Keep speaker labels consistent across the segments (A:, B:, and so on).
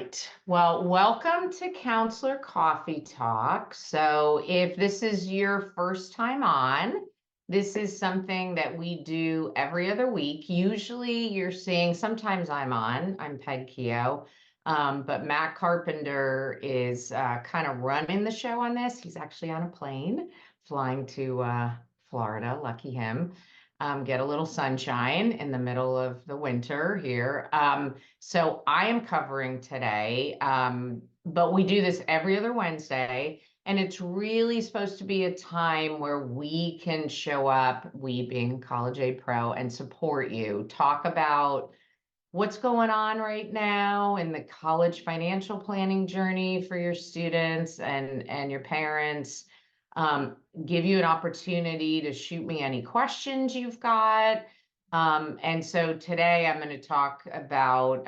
A: right. Well, welcome to Counselor Coffee Talk. So if this is your first time on, this is something that we do every other week. Usually you're seeing, sometimes I'm Peg Keough, but Matt Carpenter is kind of running the show on this. He's actually on a plane flying to Florida, lucky him. Get a little sunshine in the middle of the winter here. So I am covering today, but we do this every other Wednesday, and it's really supposed to be a time where we can show up, we being College Aid Pro, and support you, talk about what's going on right now in the college financial planning journey for your students and your parents. Give you an opportunity to shoot me any questions you've got. And so today I'm going to talk about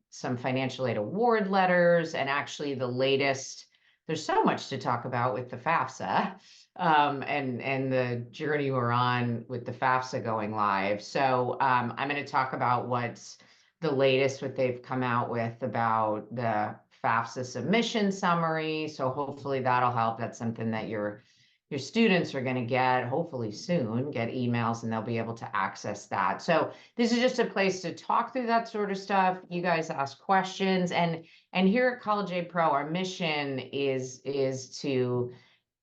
A: some financial aid award letters and actually the latest. There's so much to talk about with the FAFSA and the journey we're on with the FAFSA going live. So I'm going to talk about what's the latest, what they've come out with about the FAFSA submission summary. So hopefully that'll help. That's something that your students are going to get hopefully soon, get emails, and they'll be able to access that. So this is just a place to talk through that sort of stuff. You guys ask questions, and here at College Aid Pro, our mission is to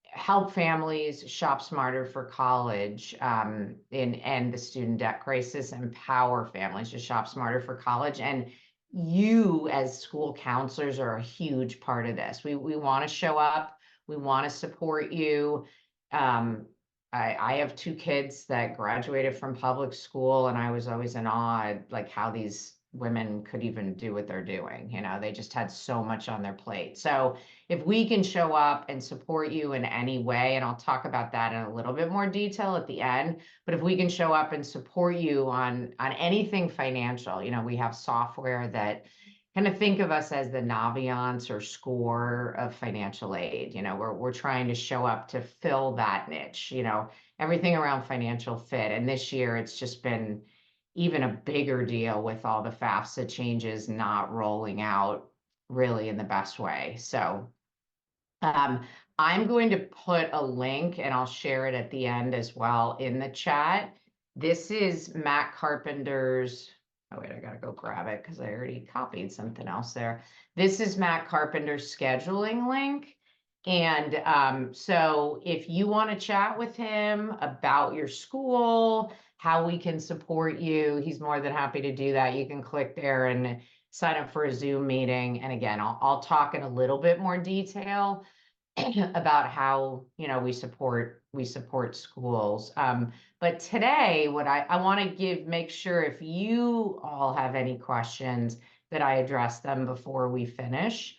A: help families shop smarter for college and the student debt crisis, empower families to shop smarter for college. And you as school counselors are a huge part of this. We want to show up. We want to support you. I have two kids that graduated from public school, and I was always in awe at like how these women could even do what they're doing. You know, they just had so much on their plate. So if we can show up and support you in any way, and I'll talk about that in a little bit more detail at the end, but if we can show up and support you on anything financial, you know, we have software that kind of think of us as the Naviance or SCORE of financial aid. You know, we're trying to show up to fill that niche, you know, everything around financial fit. And this year it's just been even a bigger deal with all the FAFSA changes not rolling out really in the best way. So I'm going to put a link, and I'll share it at the end as well in the chat. This is Matt Carpenter's. Oh, wait, I got to go grab it because I already copied something else there. This is Matt Carpenter's scheduling link. And so if you want to chat with him about your school, how we can support you, he's more than happy to do that. You can click there and sign up for a Zoom meeting. And again, I'll talk in a little bit more detail about how, you know, we support schools. But today, what I want to make sure if you all have any questions that I address them before we finish.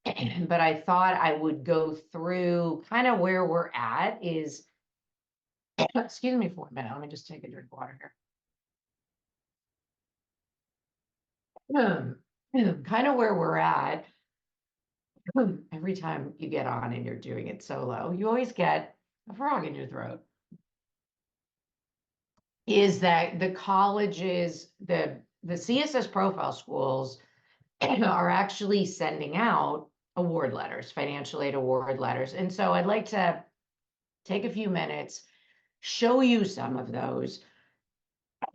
A: But I thought I would go through kind of where we're at is, excuse me for a minute, let me just take a drink of water here. Kind of where we're at. Every time you get on and you're doing it solo, you always get a frog in your throat. Is that the colleges, the CSS profile schools are actually sending out award letters, financial aid award letters. And so I'd like to take a few minutes, show you some of those.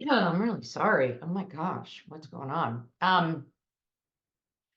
A: I'm really sorry. Oh my gosh, what's going on?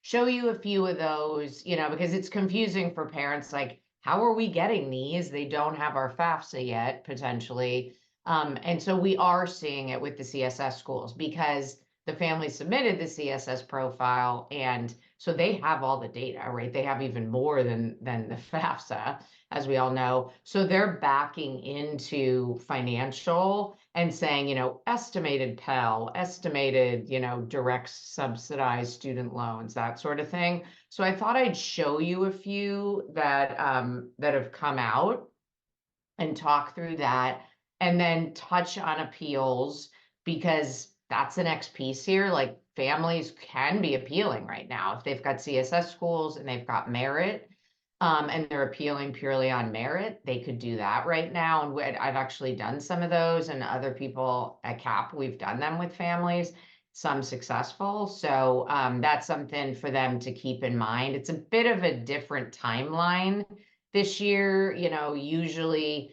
A: Show you a few of those, you know, because it's confusing for parents, like, how are we getting these? They don't have our FAFSA yet, potentially. And so we are seeing it with the CSS schools because the family submitted the CSS profile, and so they have all the data, right? They have even more than the FAFSA, as we all know. So they're backing into financial and saying, you know, estimated Pell, estimated, you know, direct subsidized student loans, that sort of thing. So I thought I'd show you a few that that have come out and talk through that, and then touch on appeals, because that's the next piece here. Like, families can be appealing right now if they've got CSS schools and they've got merit, and they're appealing purely on merit. They could do that right now. And I've actually done some of those, and other people at CAP, we've done them with families. some successful. So that's something for them to keep in mind. It's a bit of a different timeline this year. Usually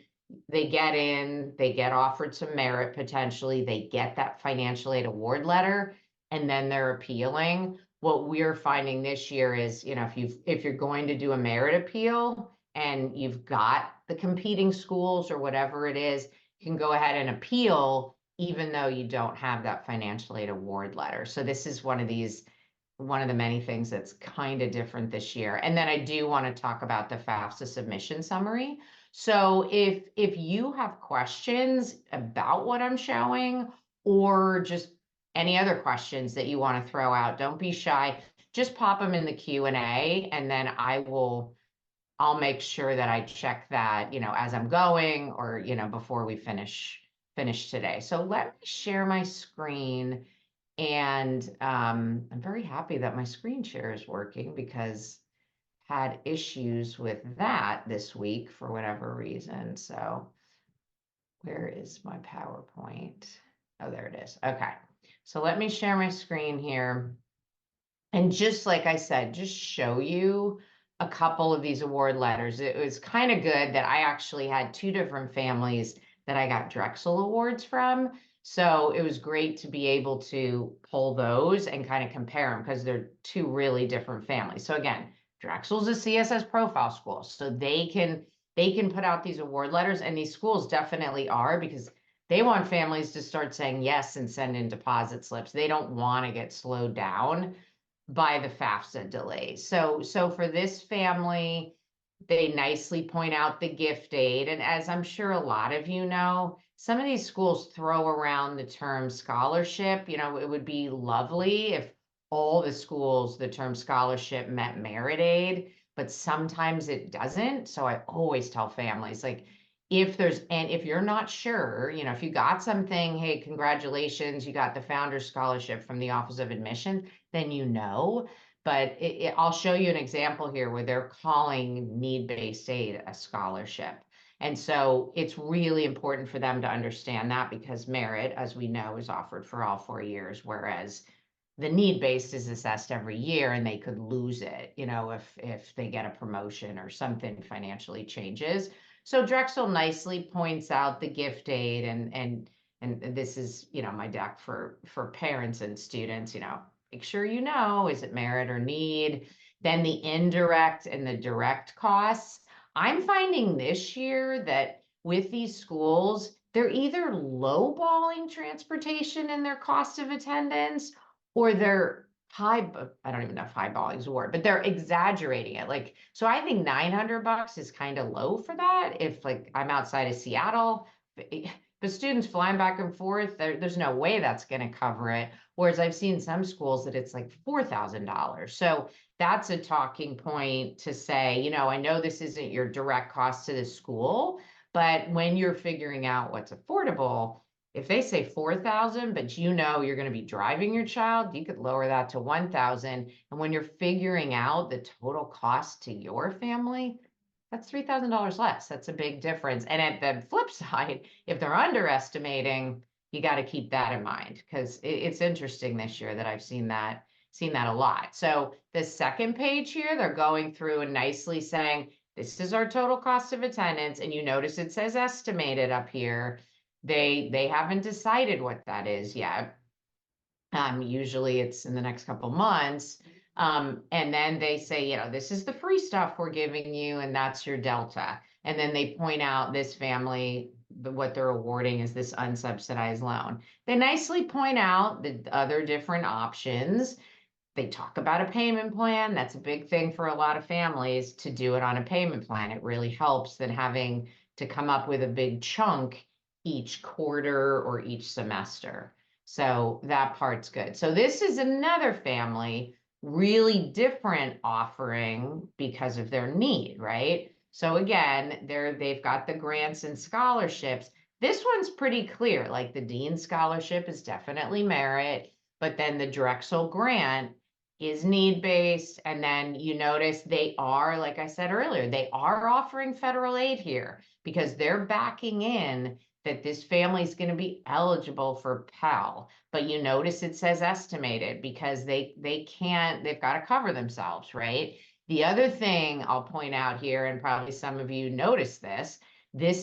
A: they get in, they get offered some merit potentially, they get that financial aid award letter, and then they're appealing. What we're finding this year is, if you're going to do a merit appeal and you've got the competing schools or whatever it is, you can go ahead and appeal even though you don't have that financial aid award letter. So this is one of the many things that's kind of different this year. And then I do want to talk about the FAFSA submission summary. So if you have questions about what I'm showing, or just any other questions that you want to throw out, don't be shy. Just pop them in the Q&A, and then I'll make sure that I check that, as I'm going, or, before we finish today. So let me share my screen. And I'm very happy that my screen share is working, because had issues with that this week for whatever reason. So where is my PowerPoint? Oh, there it is. Okay. So let me share my screen here. And just like I said, just show you a couple of these award letters. It was kind of good that I actually had two different families that I got Drexel awards from. So it was great to be able to pull those and kind of compare them, because they're two really different families. So again, Drexel's a CSS profile school, so they can put out these award letters, and these schools definitely are, because they want families to start saying yes and send in deposit slips. They don't want to get slowed down by the FAFSA delays. So for this family, they nicely point out the gift aid. And as I'm sure a lot of you know, some of these schools throw around the term scholarship. It would be lovely if all the schools, the term scholarship meant merit aid, but sometimes it doesn't. So I always tell families, like, if you're not sure, if you got something, hey, congratulations, you got the Founders Scholarship from the Office of Admission, then But I'll show you an example here where they're calling need-based aid a scholarship. And so it's really important for them to understand that, because merit, as we know, is offered for all 4 years, whereas the need-based is assessed every year, and they could lose it, if they get a promotion or something financially changes. So Drexel nicely points out the gift aid, and this is, my deck for parents and students, make sure is it merit or need? Then the indirect and the direct costs. I'm finding this year that with these schools, they're either lowballing transportation in their cost of attendance, or they're I don't even know if highballing is a word, but they're exaggerating it. Like, so I think $900 is kind of low for that. If, like, I'm outside of Seattle, the students flying back and forth, there's no way that's going to cover it. Whereas I've seen some schools that it's like $4,000. So that's a talking point to say, I know this isn't your direct cost to the school, but when you're figuring out what's affordable, if they say 4,000, but you're going to be driving your child, you could lower that to 1,000. And when you're figuring out the total cost to your family, that's $3,000 less. That's a big difference. And at the flip side, if they're underestimating, you got to keep that in mind, because it's interesting this year that I've seen that a lot. So the second page here, they're going through and nicely saying, this is our total cost of attendance. And you notice it says estimated up here. They haven't decided what that is yet. Usually it's in the next couple months. And then they say, this is the free stuff we're giving you, and that's your delta. And then they point out this family, what they're awarding is this unsubsidized loan. They nicely point out the other different options. They talk about a payment plan. That's a big thing for a lot of families, to do it on a payment plan. It really helps than having to come up with a big chunk each quarter or each semester. So that part's good. So this is another family, really different offering because of their need, right? So again, they've got the grants and scholarships. This one's pretty clear, like the Dean Scholarship is definitely merit, but then the Drexel grant is need-based. And then you notice they are, like I said earlier, they are offering federal aid here, because they're backing in that this family is going to be eligible for Pell. But you notice it says estimated because they've got to cover themselves, right? The other thing I'll point out here, and probably some of you noticed this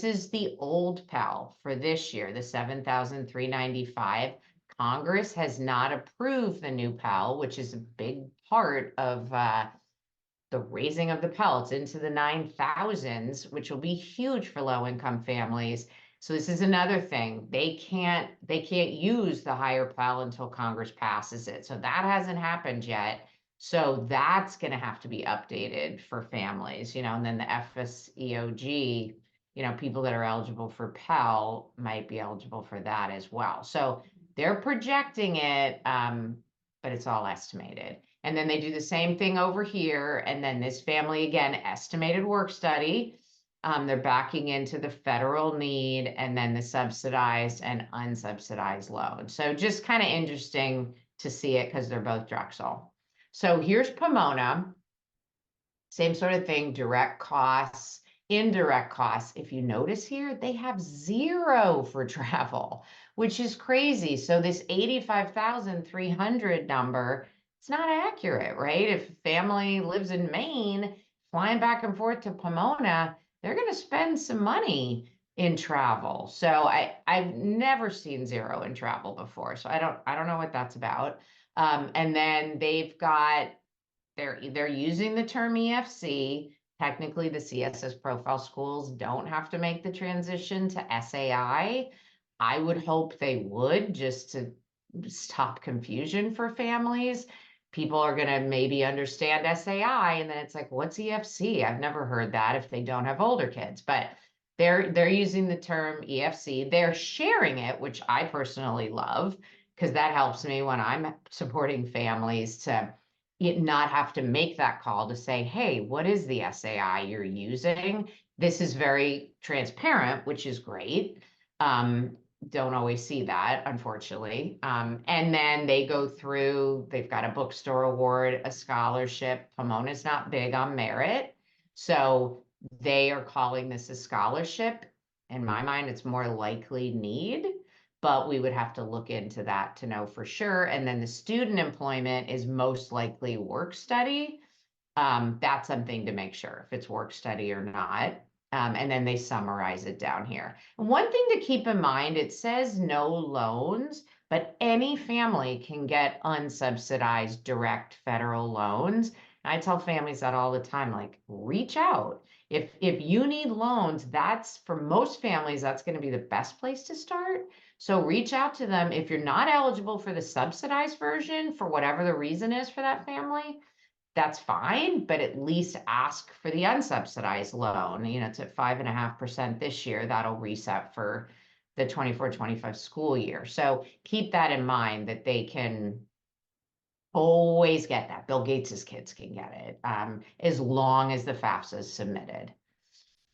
A: is the old Pell for this year, the 7,395. Congress has not approved the new Pell, which is a big part of the raising of the Pelts into the 9,000s, which will be huge for low-income families. So this is another thing. They can't use the higher Pell until Congress passes it. So that hasn't happened yet. So that's going to have to be updated for families, and then the FSEOG, people that are eligible for Pell might be eligible for that as well. So they're projecting it, but it's all estimated. And then they do the same thing over here. And then this family, again, estimated work study. They're backing into the federal need and then the subsidized and unsubsidized loan. So just kind of interesting to see it because they're both Drexel. So here's Pomona. Same sort of thing, direct costs, indirect costs. If you notice here, they have 0 for travel, which is crazy. So this 85,300 number, it's not accurate, right? If a family lives in Maine, flying back and forth to Pomona, they're going to spend some money in travel. So I've never seen 0 in travel before. So I don't know what that's about. And then they're using the term EFC. Technically, the CSS profile schools don't have to make the transition to SAI. I would hope they would, just to stop confusion for families. People are going to maybe understand SAI, and then it's like, what's EFC? I've never heard that if they don't have older kids, but they're using the term EFC. They're sharing it, which I personally love, because that helps me when I'm supporting families to not have to make that call to say, hey, what is the SAI you're using? This is very transparent, which is great. Don't always see that, unfortunately. And then they go through, they've got a bookstore award, a scholarship. Pomona's not big on merit. So they are calling this a scholarship. In my mind, it's more likely need, but we would have to look into that to know for sure. And then the student employment is most likely work study. That's something to make sure if it's work study or not. And then they summarize it down here. One thing to keep in mind, it says no loans, but any family can get unsubsidized direct federal loans. And I tell families that all the time, like, reach out. If you need loans, that's, for most families, that's going to be the best place to start. So reach out to them. If you're not eligible for the subsidized version, for whatever the reason is for that family, that's fine, but at least ask for the unsubsidized loan. It's at 5.5% this year. That'll reset for the 24-25 school year. So keep that in mind, that they can always get that. Bill Gates's kids can get it, as long as the FAFSA is submitted.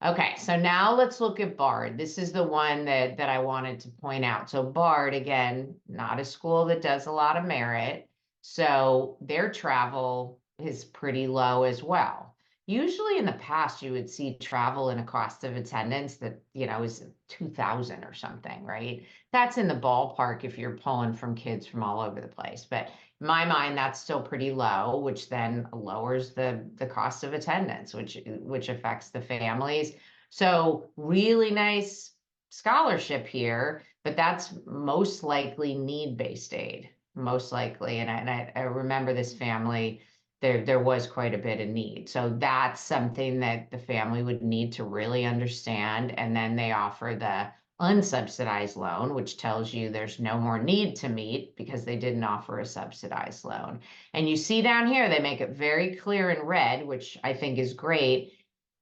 A: Okay, so now let's look at Bard. This is the one that I wanted to point out. So Bard, again, not a school that does a lot of merit. So their travel is pretty low as well. Usually in the past, you would see travel and a cost of attendance that, is 2,000 or something, right? That's in the ballpark if you're pulling from kids from all over the place. But in my mind, that's still pretty low, which then lowers the cost of attendance, which affects the families. So really nice scholarship here, but that's most likely need-based aid, most likely. And I remember this family, there was quite a bit of need. So that's something that the family would need to really understand. And then they offer the unsubsidized loan, which tells you there's no more need to meet because they didn't offer a subsidized loan. And you see down here, they make it very clear in red, which I think is great.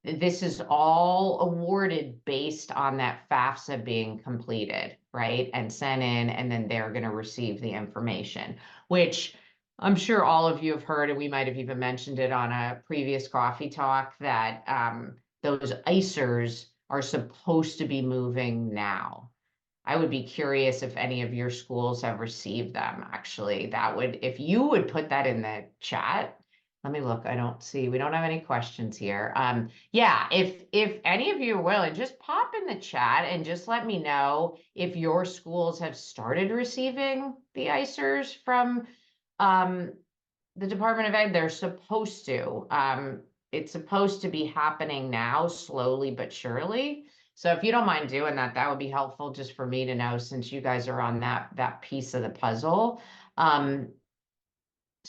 A: This is all awarded based on that FAFSA being completed, right? And sent in, and then they're going to receive the information, which I'm sure all of you have heard, and we might have even mentioned it on a previous coffee talk, that those ICERs are supposed to be moving now. I would be curious if any of your schools have received them, actually. That would, if you would put that in the chat, Let me look. I don't see, we don't have any questions here. Yeah, if any of you are willing, just pop in the chat and just let me know if your schools have started receiving the ICERs from um the Department of Ed. They're supposed to. It's supposed to be happening now, slowly but surely. So if you don't mind doing that, that would be helpful just for me to know, since you guys are on that piece of the puzzle. Um,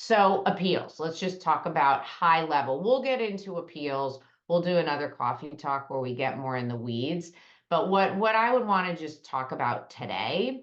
A: so appeals, let's just talk about high level. We'll get into appeals. We'll do another coffee talk where we get more in the weeds. But what I would want to just talk about today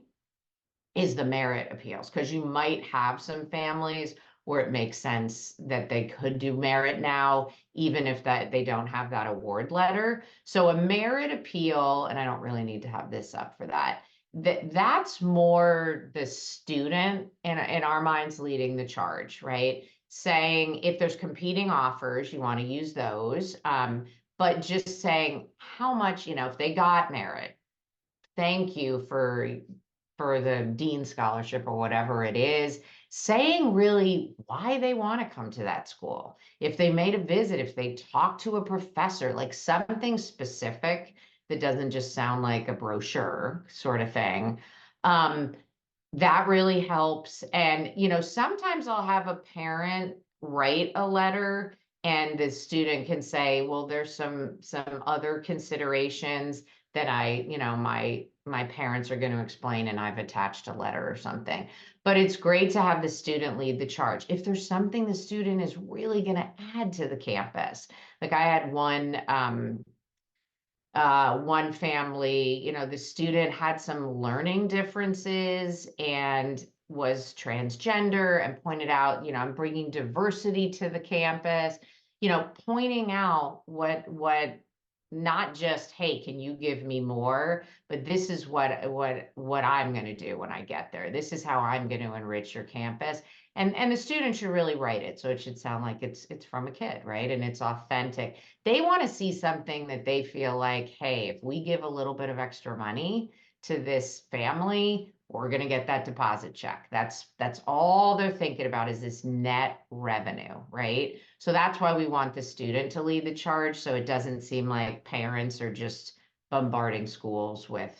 A: is the merit appeals, because you might have some families where it makes sense that they could do merit now, even if that they don't have that award letter. So a merit appeal, and I don't really need to have this up for that. That's more the student in our minds leading the charge, right? Saying if there's competing offers, you want to use those. But just saying how much, if they got merit, thank you for the dean scholarship or whatever it is, saying really why they want to come to that school. If they made a visit, if they talked to a professor, like something specific that doesn't just sound like a brochure sort of thing. That really helps. And, sometimes I'll have a parent write a letter and the student can say, well, there's some other considerations that my parents are going to explain, and I've attached a letter or something. But it's great to have the student lead the charge. If there's something the student is really going to add to the campus, like I had one family, the student had some learning differences and was transgender, and pointed out, I'm bringing diversity to the campus, pointing out what not just, hey, can you give me more, but this is what I'm going to do when I get there. This is how I'm going to enrich your campus. And the student should really write it, so it should sound like it's from a kid, right? And it's authentic. They want to see something that they feel like, hey, if we give a little bit of extra money to this family, we're going to get that deposit check. That's all they're thinking about, is this net revenue, right? So that's why we want the student to lead the charge, so it doesn't seem like parents are just bombarding schools with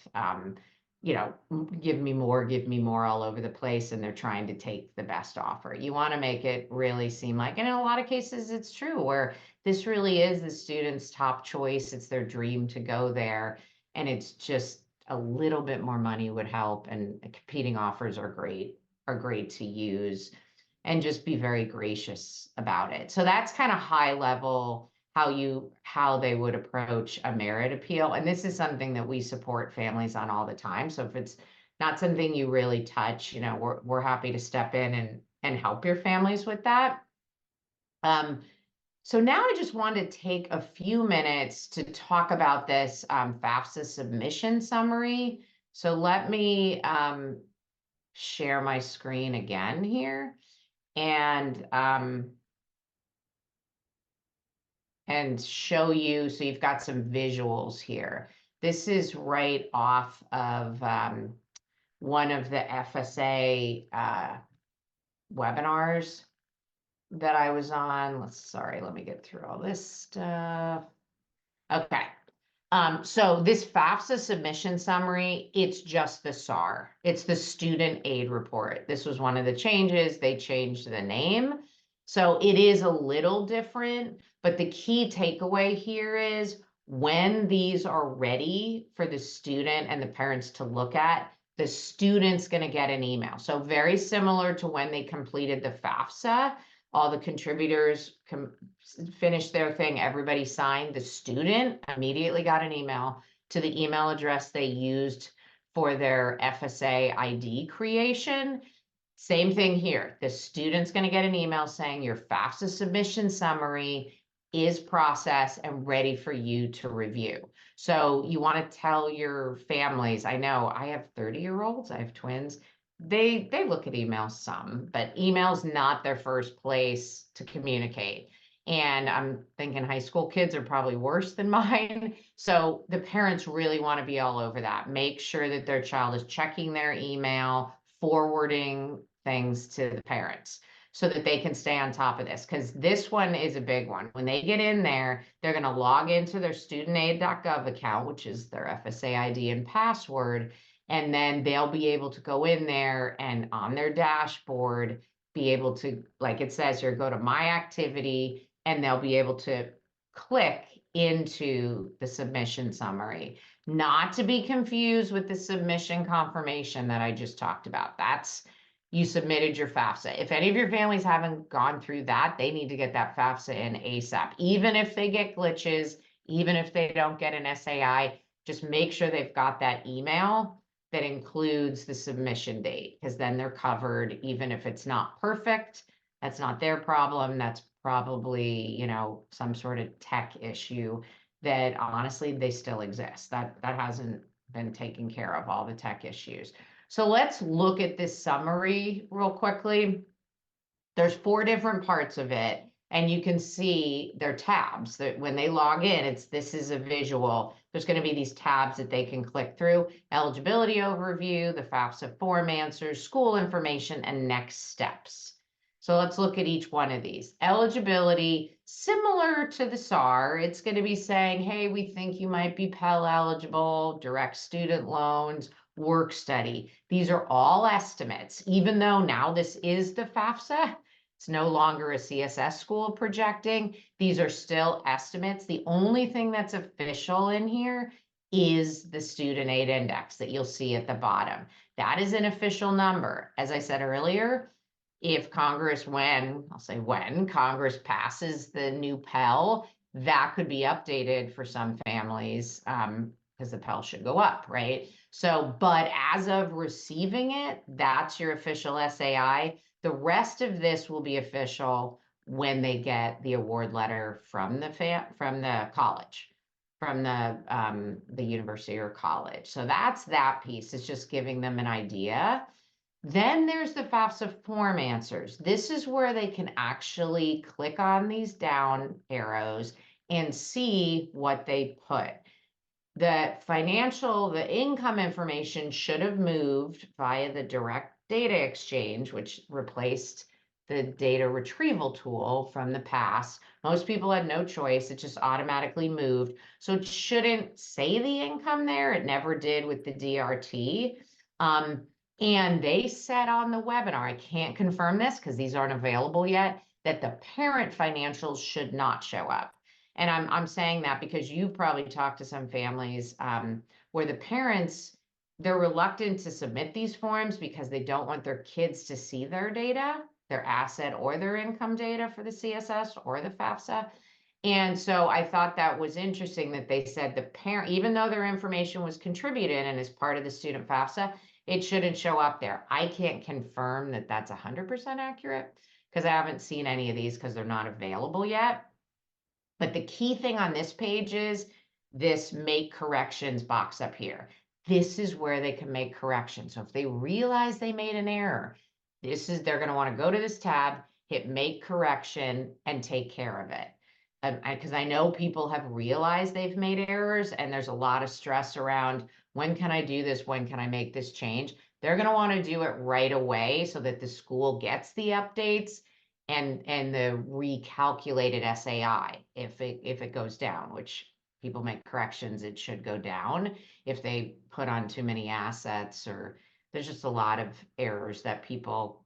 A: give me more all over the place, and they're trying to take the best offer. You want to make it really seem like, and in a lot of cases it's true, where this really is the student's top choice. It's their dream to go there, and it's just a little bit more money would help, and competing offers are great to use, and just be very gracious about it. So that's kind of high level how they would approach a merit appeal. And this is something that we support families on all the time. So if it's not something you really touch, we're happy to step in and help your families with that. So now I just want to take a few minutes to talk about this FAFSA submission summary. So let me share my screen again here, and show you, so you've got some visuals here. This is right off of one of the FSA webinars that I was on. Let me get through all this stuff. Okay. So this FAFSA submission summary, it's just the SAR. It's the student aid report. This was one of the changes. They changed the name. So it is a little different, but the key takeaway here is when these are ready for the student and the parents to look at, the student's going to get an email. So very similar to when they completed the FAFSA, all the contributors finished their thing, everybody signed, the student immediately got an email to the email address they used for their FSA ID creation. Same thing here. The student's going to get an email saying your FAFSA submission summary is processed and ready for you to review. So you want to tell your families, I know I have 30-year-olds, I have twins. They look at emails some, but email's not their first place to communicate. And I'm thinking high school kids are probably worse than mine. So the parents really want to be all over that. Make sure that their child is checking their email, forwarding things to the parents. so that they can stay on top of this, because this one is a big one. When they get in there, they're going to log into their studentaid.gov account, which is their FSA ID and password, and then they'll be able to go in there and on their dashboard, be able to, like it says here, go to my activity, and they'll be able to click into the submission summary, not to be confused with the submission confirmation that I just talked about. That's, you submitted your FAFSA. If any of your families haven't gone through that, they need to get that FAFSA in ASAP. Even if they get glitches, even if they don't get an SAI, just make sure they've got that email that includes the submission date, because then they're covered. Even if it's not perfect, that's not their problem. That's probably, some sort of tech issue that honestly, they still exist. That hasn't been taken care of, all the tech issues. So let's look at this summary real quickly. There's 4 different parts of it, and you can see their tabs that when they log in, this is a visual. There's going to be these tabs that they can click through: eligibility overview, the FAFSA form answers, school information, and next steps. So let's look at each one of these. Eligibility, similar to the SAR, it's going to be saying, hey, we think you might be Pell eligible, direct student loans, work study. These are all estimates, even though now this is the FAFSA. It's no longer a CSS school projecting. These are still estimates. The only thing that's official in here is the student aid index that you'll see at the bottom. That is an official number. As I said earlier, if Congress, when Congress passes the new Pell, that could be updated for some families, because the Pell should go up, right? So, but as of receiving it, that's your official SAI. The rest of this will be official when they get the award letter from the college, from the university or college. So that's that piece. It's just giving them an idea. Then there's the FAFSA form answers. This is where they can actually click on these down arrows and see what they put. The income information should have moved via the direct data exchange, which replaced the data retrieval tool from the past. Most people had no choice. It just automatically moved. So it shouldn't say the income there. It never did with the DRT. And they said on the webinar, I can't confirm this because these aren't available yet, that the parent financials should not show up. And I'm saying that because you've probably talked to some families where the parents, they're reluctant to submit these forms because they don't want their kids to see their data, their asset or their income data for the CSS or the FAFSA. And so I thought that was interesting that they said the parent, even though their information was contributed and is part of the student FAFSA, it shouldn't show up there. I can't confirm that that's 100% accurate because I haven't seen any of these because they're not available yet. But the key thing on this page is this make corrections box up here. This is where they can make corrections. So if they realize they made an error, they're going to want to go to this tab, hit make correction, and take care of it. Because I know people have realized they've made errors and there's a lot of stress around, when can I do this? When can I make this change? They're going to want to do it right away so that the school gets the updates and the recalculated SAI if it goes down, which people make corrections, it should go down if they put on too many assets, or there's just a lot of errors that people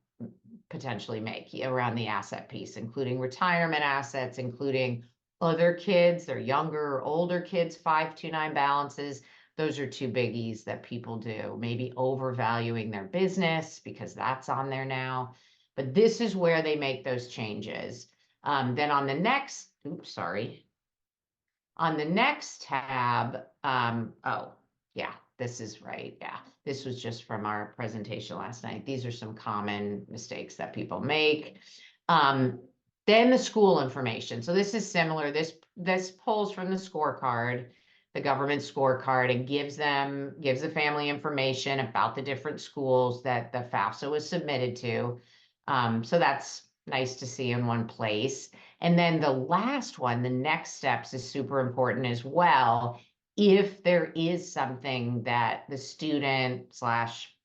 A: potentially make around the asset piece, including retirement assets, including other kids, their younger or older kids, 529 balances. Those are 2 biggies that people do. Maybe overvaluing their business because that's on there now. But this is where they make those changes. Then on the next, on the next tab, oh, yeah, this is right. Yeah, this was just from our presentation last night. These are some common mistakes that people make. Then the school information. So this is similar. This pulls from the scorecard, the government scorecard, and gives the family information about the different schools that the FAFSA was submitted to. So that's nice to see in one place. And then the last one, the next steps, is super important as well. If there is something that the student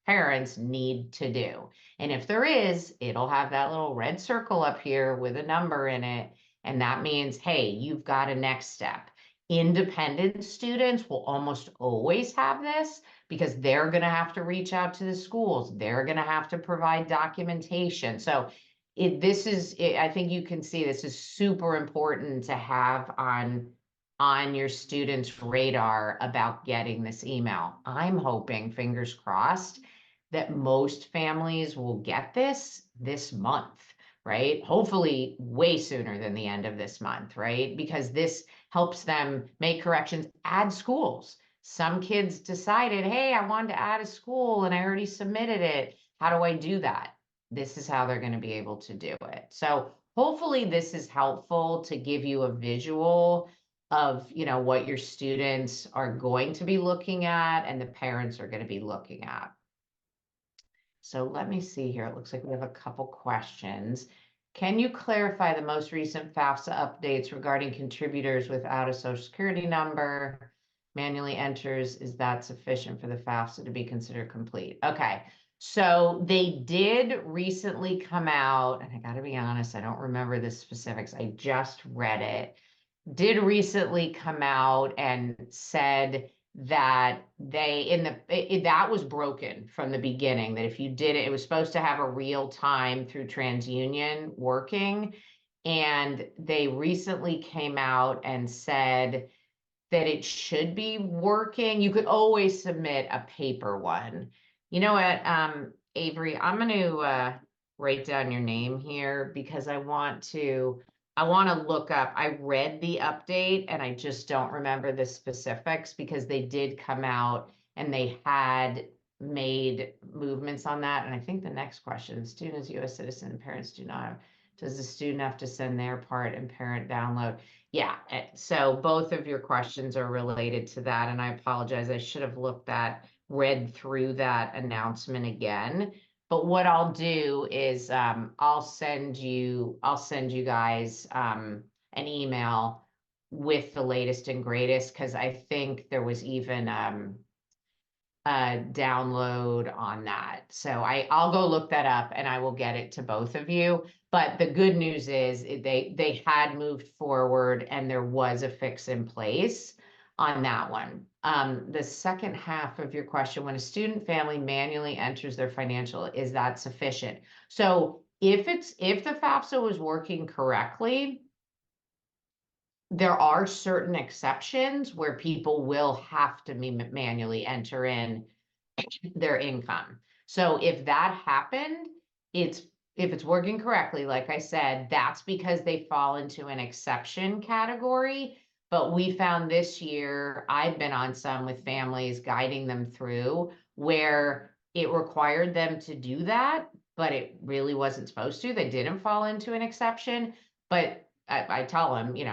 A: parents need to do. And if there is, it'll have that little red circle up here with a number in it. And that means, hey, you've got a next step. Independent students will almost always have this because they're going to have to reach out to the schools. They're going to have to provide documentation. So I think you can see this is super important to have on your students' radar about getting this email. I'm hoping, fingers crossed, that most families will get this month, right? Hopefully way sooner than the end of this month, right? Because this helps them make corrections, add schools. Some kids decided, hey, I wanted to add a school and I already submitted it. How do I do that? This is how they're going to be able to do it. So hopefully this is helpful to give you a visual of, what your students are going to be looking at and the parents are going to be looking at. So let me see here. It looks like we have a couple questions. Can you clarify the most recent FAFSA updates regarding contributors without a social security number? Manually enters, is that sufficient for the FAFSA to be considered complete? Okay, so they did recently come out, and I gotta be honest, I don't remember the specifics. I just read it. Did recently come out and said that that was broken from the beginning, that if you did it, it was supposed to have a real time through TransUnion working. And they recently came out and said that it should be working. You could always submit a paper one. You know what, Avery, I'm going to write down your name here because I want to look up. I read the update and I just don't remember the specifics because they did come out and they had made movements on that. And I think the next question, student is U.S. citizen and parents do not. Does the student have to send their part and parent download? Yeah, so both of your questions are related to that, and I apologize. I should have read through that announcement again. But what I'll do is I'll send you guys an email with the latest and greatest because I think there was even download on that. So I'll go look that up and I will get it to both of you. But the good news is they had moved forward and there was a fix in place on that one. The second half of your question, when a student family manually enters their financial, is that sufficient? So if the FAFSA was working correctly, there are certain exceptions where people will have to manually enter in their income. So if that happened, if it's working correctly, like I said, that's because they fall into an exception category. But we found this year, I've been on some with families guiding them through where it required them to do that, but it really wasn't supposed to. They didn't fall into an exception. But I tell them, you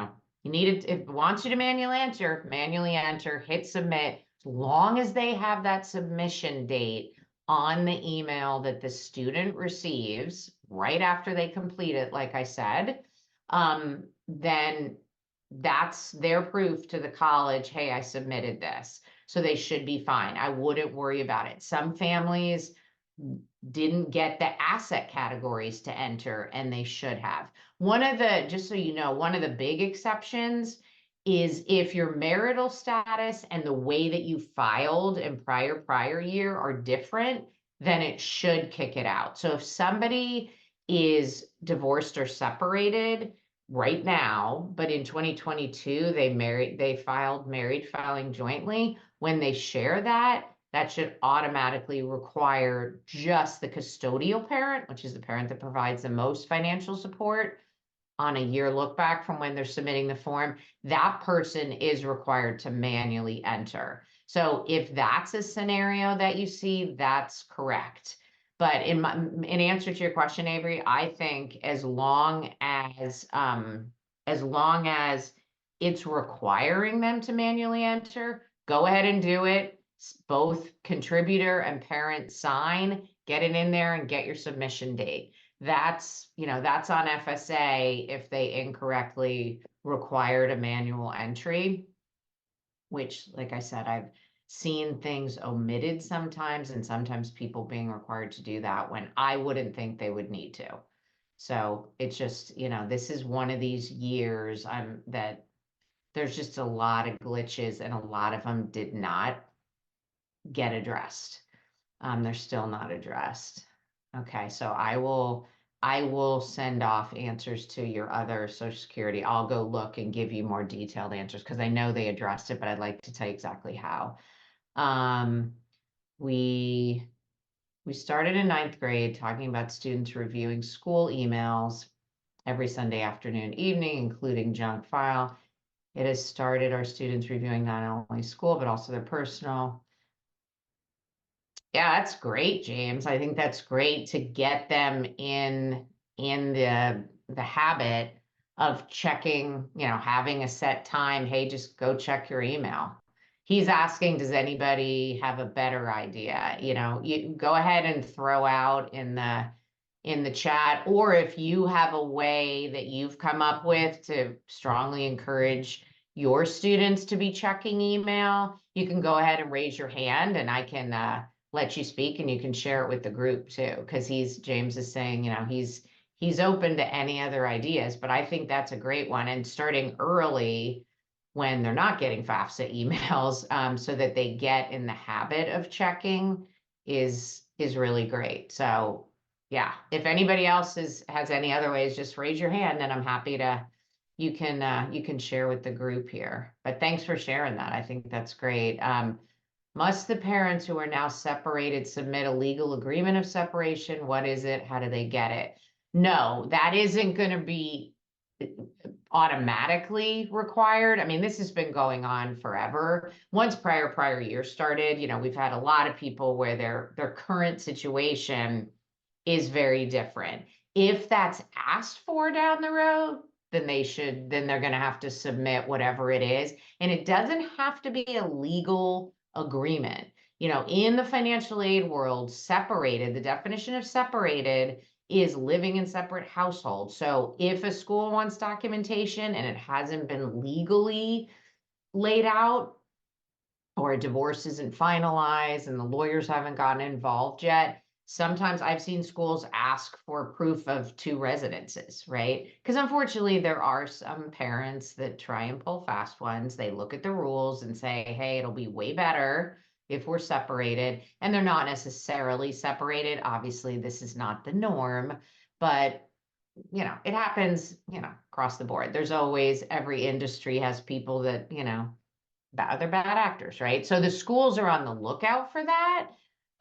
A: need it, if it wants you to manually enter, hit submit. As long as they have that submission date on the email that the student receives right after they complete it, like I said, then that's their proof to the college, hey, I submitted this. So they should be fine. I wouldn't worry about it. Some families didn't get the asset categories to enter and they should have. Just so you know, one of the big exceptions is if your marital status and the way that you filed in prior year are different, then it should kick it out. So if somebody is divorced or separated right now, but in 2022 they filed married filing jointly, when they share that should automatically require just the custodial parent, which is the parent that provides the most financial support, on a year look back from when they're submitting the form, that person is required to manually enter. So if that's a scenario that you see, that's correct. But in answer to your question, Avery, I think as long as it's requiring them to manually enter, go ahead and do it. Both contributor and parent sign, get it in there and get your submission date. That's on FSA if they incorrectly required a manual entry, which, like I said, I've seen things omitted sometimes, and sometimes people being required to do that when I wouldn't think they would need to. So it's just, this is one of these years that there's just a lot of glitches and a lot of them did not get addressed. They're still not addressed. Okay, so I will send off answers to your other Social Security. I'll go look and give you more detailed answers because I know they addressed it, but I'd like to tell you exactly how. Um, we we started in ninth grade talking about students reviewing school emails every Sunday afternoon, evening, including junk file. It has started our students reviewing not only school, but also their personal. Yeah, that's great, James. I think that's great to get them in the habit of checking, having a set time. Hey, just go check your email. He's asking, does anybody have a better idea? You go ahead and throw out in the chat, or if you have a way that you've come up with to strongly encourage your students to be checking email, you can go ahead and raise your hand and I can let you speak and you can share it with the group too. Because James is saying, he's open to any other ideas, but I think that's a great one. And starting early when they're not getting FAFSA emails, so that they get in the habit of checking is really great. So yeah, if anybody else has any other ways, just raise your hand and I'm happy to, you can share with the group here. But thanks for sharing that. I think that's great. Must the parents who are now separated submit a legal agreement of separation? What is it? How do they get it? No, that isn't going to be automatically required. I mean, this has been going on forever. Once prior year started, we've had a lot of people where their current situation is very different. If that's asked for down the road, then they're going to have to submit whatever it is. And it doesn't have to be a legal agreement. In the financial aid world, separated, the definition of separated is living in separate households. So if a school wants documentation and it hasn't been legally laid out, or a divorce isn't finalized and the lawyers haven't gotten involved yet, sometimes I've seen schools ask for proof of two residences, right? Because unfortunately, there are some parents that try and pull fast ones. They look at the rules and say, hey, it'll be way better if we're separated. And they're not necessarily separated. Obviously, this is not the norm, but it happens, across the board. There's always, every industry has people that, they're bad actors, right? So the schools are on the lookout for that.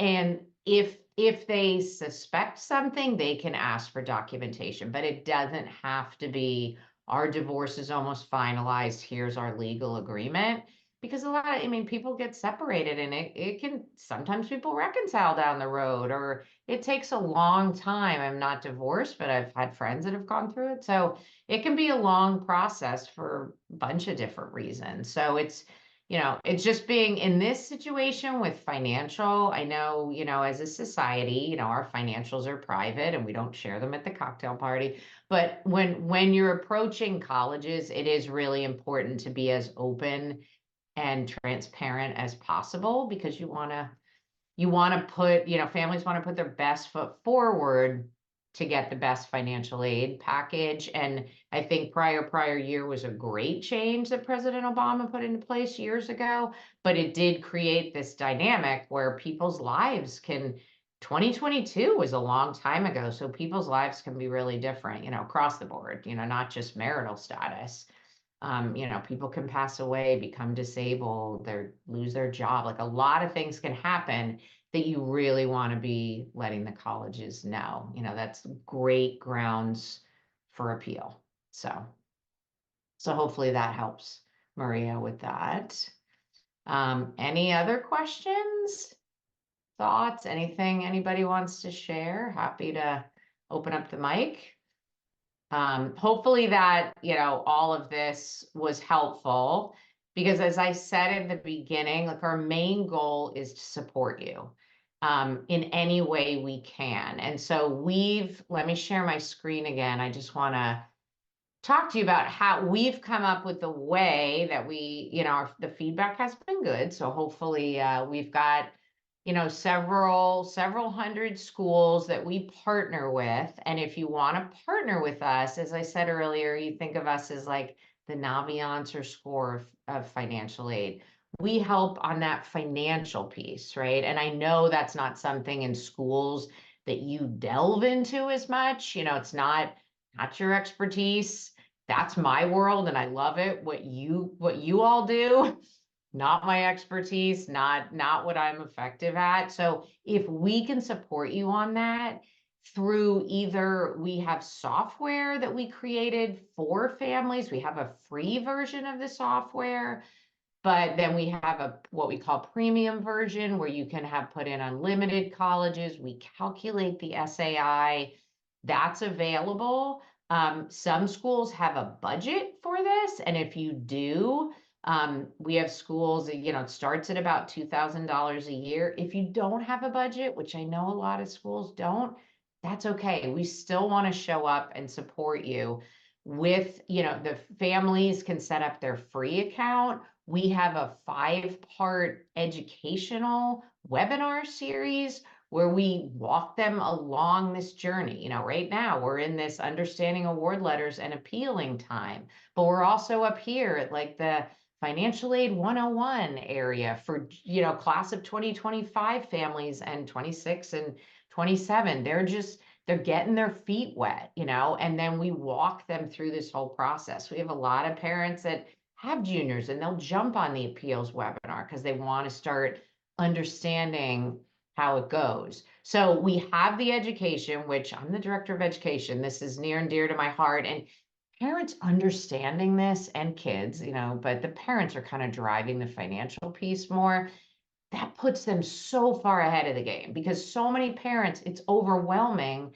A: And if they suspect something, they can ask for documentation, but it doesn't have to be our divorce is almost finalized. Here's our legal agreement. Because people get separated and it can, sometimes people reconcile down the road, or it takes a long time. I'm not divorced, but I've had friends that have gone through it. So it can be a long process for a bunch of different reasons. So it's just being in this situation with financial. I know, as a society, our financials are private and we don't share them at the cocktail party. But when you're approaching colleges, it is really important to be as open and transparent as possible, because you want to put, families want to put their best foot forward to get the best financial aid package. And I think prior year was a great change that President Obama put into place years ago, but it did create this dynamic where people's lives 2022 was a long time ago. So people's lives can be really different, across the board, not just marital status. People can pass away, become disabled, lose their job. Like, a lot of things can happen that you really want to be letting the colleges know. That's great grounds for appeal. So hopefully that helps, Maria, with that. Any other questions, thoughts, anything anybody wants to share? Happy to open up the mic. Hopefully that, all of this was helpful, because as I said in the beginning, like, our main goal is to support you in any way we can. And so let me share my screen again. I just want to talk to you about how we've come up with the way that we, the feedback has been good. So hopefully, we've got, several hundred schools that we partner with. And if you want to partner with us, as I said earlier, you think of us as like the Naviance or SCORE of financial aid. We help on that financial piece, right? And I know that's not something in schools that you delve into as much. It's not your expertise. That's my world and I love it. What you all do, not my expertise, not what I'm effective at. So if we can support you on that through either we have software that we created for families, we have a free version of the software, but then we have what we call premium version where you can have put in unlimited colleges. We calculate the SAI. That's available. Some schools have a budget for this, and if you do, we have schools that, it starts at about $2,000 a year. If you don't have a budget, which I know a lot of schools don't, that's okay. We still want to show up and support you with, the families can set up their free account. We have a 5-part educational webinar series where we walk them along this journey. Right now we're in this understanding award letters and appealing time, but we're also up here at like the financial aid 101 area for, class of 2025 families and 26 and 27. They're getting their feet wet, and then we walk them through this whole process. We have a lot of parents that have juniors and they'll jump on the appeals webinar because they want to start understanding how it goes. So we have the education, which I'm the director of education. This is near and dear to my heart. And parents understanding this and kids, but the parents are kind of driving the financial piece more. That puts them so far ahead of the game because so many parents, it's overwhelming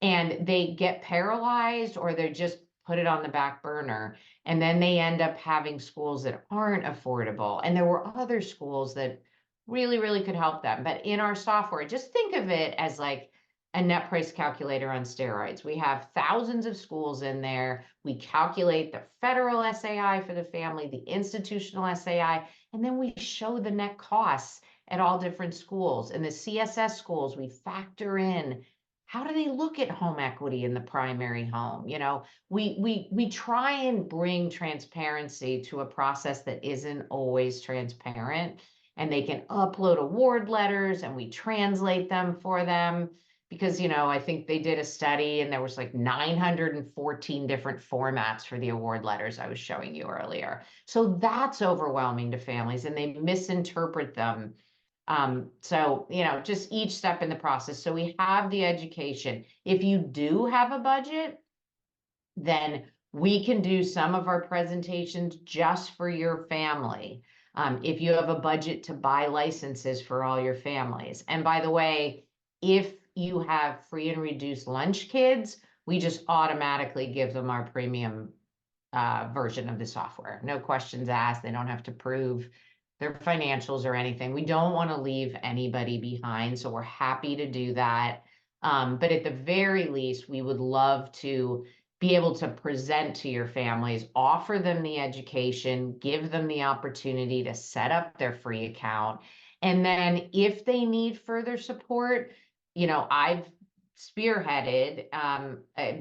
A: and they get paralyzed or they just put it on the back burner. And then they end up having schools that aren't affordable. And there were other schools that really, really could help them. But in our software, just think of it as like a net price calculator on steroids. We have thousands of schools in there. We calculate the federal SAI for the family, the institutional SAI, and then we show the net costs at all different schools. In the CSS schools, we factor in how do they look at home equity in the primary home? We try and bring transparency to a process that isn't always transparent, and they can upload award letters and we translate them for them because, I think they did a study and there was like 914 different formats for the award letters I was showing you earlier. So that's overwhelming to families and they misinterpret them. So, just each step in the process. So we have the education. If you do have a budget, then we can do some of our presentations just for your family. If you have a budget to buy licenses for all your families. And by the way, if you have free and reduced lunch kids, we just automatically give them our premium version of the software. No questions asked. They don't have to prove their financials or anything. We don't want to leave anybody behind, so we're happy to do that. But at the very least, we would love to be able to present to your families, offer them the education, give them the opportunity to set up their free account. And then if they need further support, I've spearheaded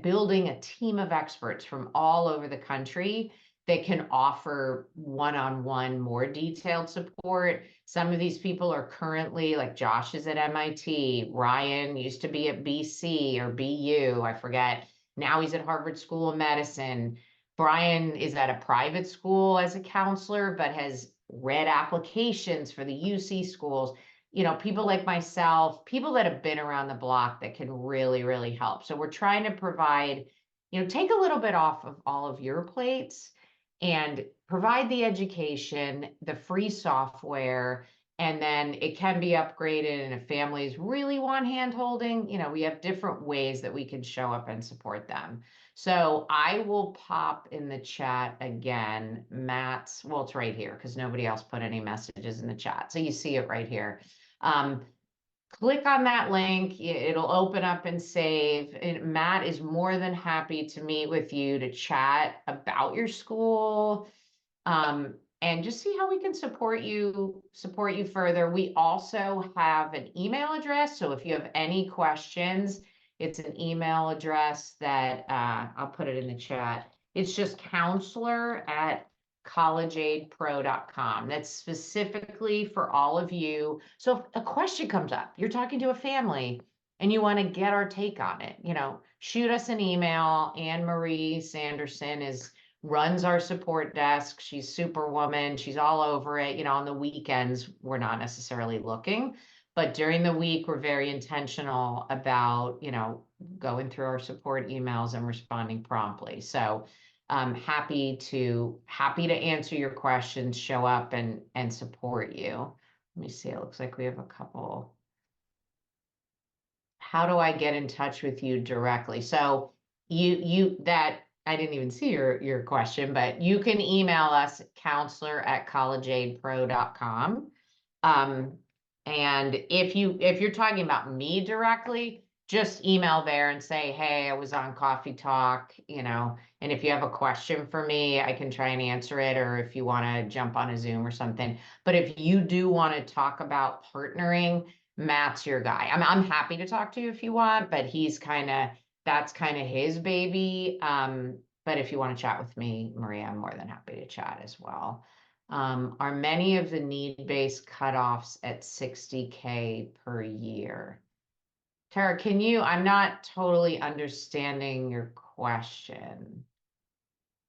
A: building a team of experts from all over the country that can offer one-on-one more detailed support. Some of these people are currently, like Josh is at MIT, Ryan used to be at BC or BU, I forget. Now he's at Harvard School of Medicine. Brian is at a private school as a counselor, but has read applications for the UC schools. People like myself, people that have been around the block that can really, really help. So we're trying to provide, take a little bit off of all of your plates and provide the education, the free software, and then it can be upgraded. And if families really want hand-holding, we have different ways that we can show up and support them. So I will pop in the chat again, Matt's, well, it's right here because nobody else put any messages in the chat. So you see it right here. click on that link. It'll open up and save. And Matt is more than happy to meet with you to chat about your school, and just see how we can support you further. We also have an email address. So if you have any questions, it's an email address that I'll put it in the chat. It's just counselor@collegeaidpro.com. That's specifically for all of you. So if a question comes up, you're talking to a family and you want to get our take on it, shoot us an email. Anne Marie Sanderson runs our support desk. She's superwoman. She's all over it. On the weekends, we're not necessarily looking, but during the week, we're very intentional about, going through our support emails and responding promptly. So I'm happy to answer your questions, show up and support you. Let me see. It looks like we have a couple. How do I get in touch with you directly? So that I didn't even see your question, but you can email us counselor@collegeaidpro.com. And if you're talking about me directly, just email there and say, hey, I was on Coffee Talk, and if you have a question for me, I can try and answer it, or if you want to jump on a Zoom or something. But if you do want to talk about partnering, Matt's your guy. I'm happy to talk to you if you want, but that's kind of his baby. But if you want to chat with me, Maria, I'm more than happy to chat as well. Are many of the need-based cutoffs at 60K per year? Tara, I'm not totally understanding your question.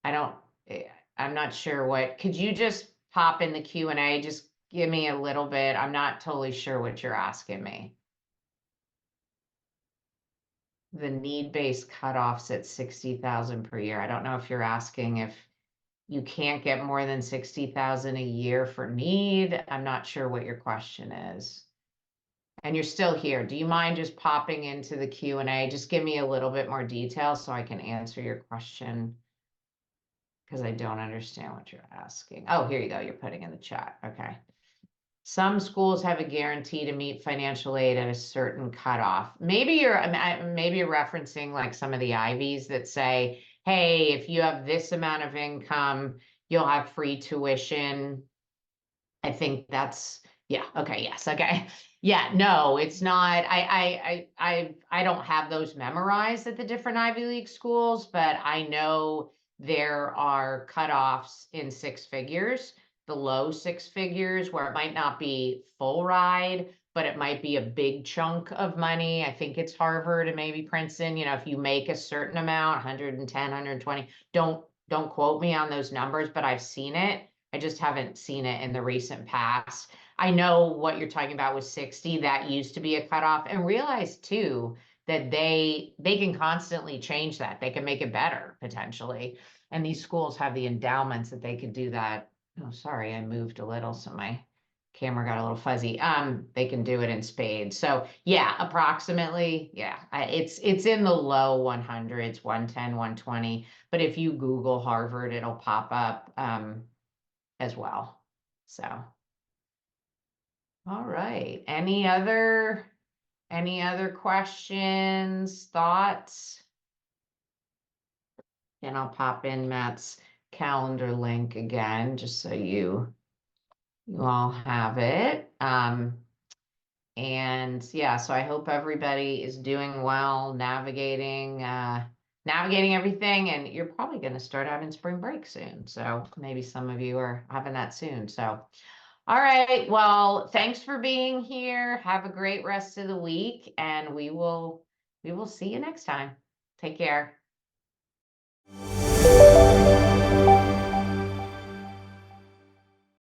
A: I'm not sure could you just pop in the Q&A? Just give me a little bit. I'm not totally sure what you're asking me. The need-based cutoffs at 60,000 per year. I don't know if you're asking if you can't get more than 60,000 a year for need. I'm not sure what your question is. And you're still here. Do you mind just popping into the Q&A? Just give me a little bit more detail so I can answer your question, because I don't understand what you're asking. Oh, here you go. You're putting in the chat. Okay. Some schools have a guarantee to meet financial aid at a certain cutoff. Maybe you're referencing like some of the Ivies that say, hey, if you have this amount of income, you'll have free tuition. I think yeah. Okay. Yes. Okay. Yeah. No, it's not. I don't have those memorized at the different Ivy League schools, but I know there are cutoffs in six figures, the low six figures, where it might not be full ride, but it might be a big chunk of money. I think it's Harvard and maybe Princeton. If you make a certain amount, 110, 120, don't quote me on those numbers, but I've seen it. I just haven't seen it in the recent past. I know what you're talking about with 60. That used to be a cutoff, and realize too that they can constantly change that. They can make it better potentially. And these schools have the endowments that they could do that. Oh, sorry, I moved a little, so my camera got a little fuzzy. They can do it in spades. So yeah, approximately, yeah, it's in the low 100s, 110, 120. But if you Google Harvard, it'll pop up as well. So, all right. Any other questions, thoughts? And I'll pop in Matt's calendar link again, just so you all have it. And yeah, so I hope everybody is doing well, navigating everything, and you're probably going to start out in spring break soon. So maybe some of you are having that soon. So, all right. Well, thanks for being here. Have a great rest of the week, and we will see you next time. Take care.